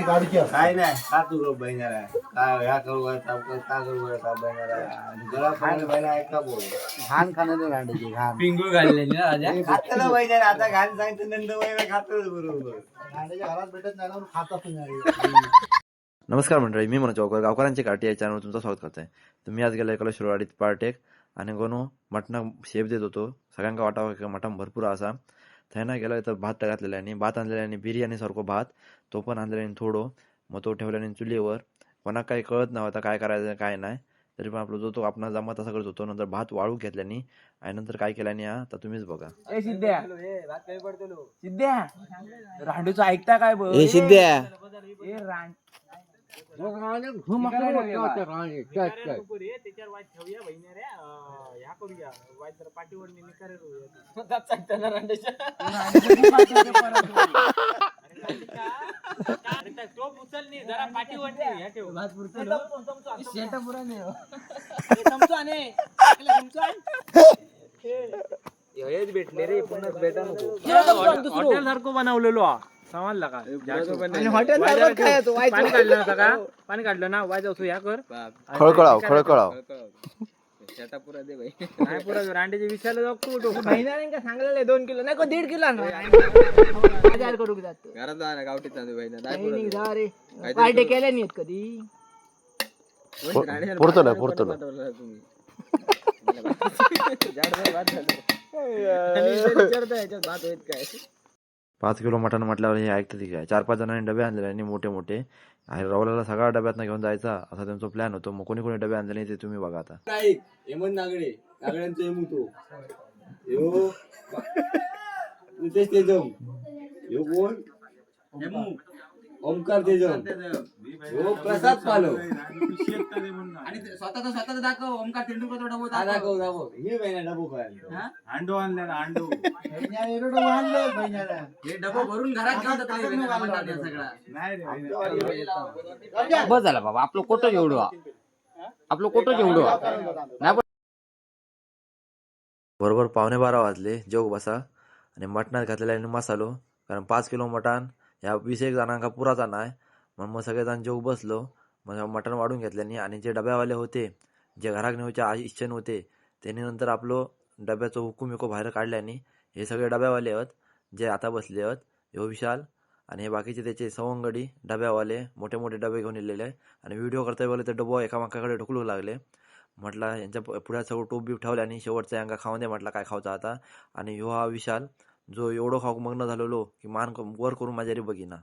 काय नाही का तू रोप बहिणारा काय ह्या करू का करू गळा पाहिजे बहिणा ऐका बोल घाण खाण्याला रांडीची घाण पिंगू घाललेली ना राजा. खातलं बहिणारा आता घाण सांगतो नंद बहिणा खातच बरोबर रांडीच्या घरात भेटत नाही म्हणून खातच नाही. नमस्कार मंडळी, मी मनोज चौकर, गावकऱ्यांची काठी या चॅनलवर तुमचं स्वागत करतोय. तर मी आज गेलो एका शिरवाडीत पार्ट एक आणि गोनो मटण शेप देत होतो. सगळ्यांका वाटावं की मटण भरपूर असा. थंय गेलो तर भात घातलेला आणि भात आणलेला आणि बिर्याणी सारखो भात तो पण आणलेला आणि थोडं मग तो ठेवल्याने चुलीवर. कोणाक काही कळत नव्हता काय करायचं काय नाही, तरी पण आपलं जो तो आपण जमा तसा करत होतो. नंतर भात वाळू घेतल्याने आणि नंतर काय केल्याने आता तुम्हीच बघा. ए सिद्ध्या सिद्ध्या रांडूचं ऐकता काय बघ हे सिद्ध्या ए रांड भेटले रे पुन्हा भेटा नको हॉटेल सारखं बनवलेलो समजला का? पाणी काढलं नव्हतं का? पाणी काढलं ना वाज असो या कर खळखळाव खळखळाव नाही पुरा रांडेचे विचारलं जाऊ कुठं बहिणाऱ्यांनी का सांगलेलं 2 किलो नाही 1.5 किलो बाजार करू जातो घरात जा ना गावठीत चालू बहिणा नाही जा रे पार्टी केल्या नाहीत कधी पुरतलं तुम्ही भात होत काय 5 किलो मटण म्हटल्यावर हे ऐकतं की काय. 4-5 जणांनी डबे आणलेले आणि मोठे मोठे आणि रावल्याला सगळ्या डब्यातनं घेऊन जायचा असा त्यांचा प्लॅन होतो. मग कोणी कोणी डबे आणले ते तुम्ही बघा आता. नाही हेमंत नागडे नागड्यांचं हेमू तो यो नितेश तेजम यो कोण हेमू ओमकार तेजम यो प्रसाद पालव आणि स्वतःच दाखव ओमकार तेंडुलकर डबो दाखव ही बहिणा डबो खायला अंडो आणलेला अंडो हे डबो भरून घरात घेऊन जातो सगळा बस झाला बाबा आपलं कोटं एवढं नाही बरोबर 11:15 वाजले. जेव बसा आणि मटणात घातलेला आणि मसालो, कारण 5 किलो मटण ह्या 20 जणांका पुराचा नाही. मग सगळेजण जेव बसलो. मग मटण वाढून घेतल्याने आणि जे डब्यावाले होते जे घरात नेऊच्या इच्छेने होते त्यांनी नंतर आपलं डब्याचं हुकूम बाहेर काढल्याने हे सगळे डब्यावाले आहेत जे आता बसले आहेत. ह्यो विशाल आणि हे बाकीचे त्याचे सवंगडी डब्यावाले मोठे मोठे डबे घेऊन येलेले आणि व्हिडिओ करता वेळेला ते डबो एकामेकाकडे ढकलू लागले. म्हटलं यांच्या पुढ्या सगळं टोप बीप ठेवल्या आणि शेवटचा यांका खाऊन दे म्हटलं काय खायचा आता. आणि ह्यो हा विशाल जो एवढं खाऊ मग्न झालेलो की मान वर करून माझ्या बघिना.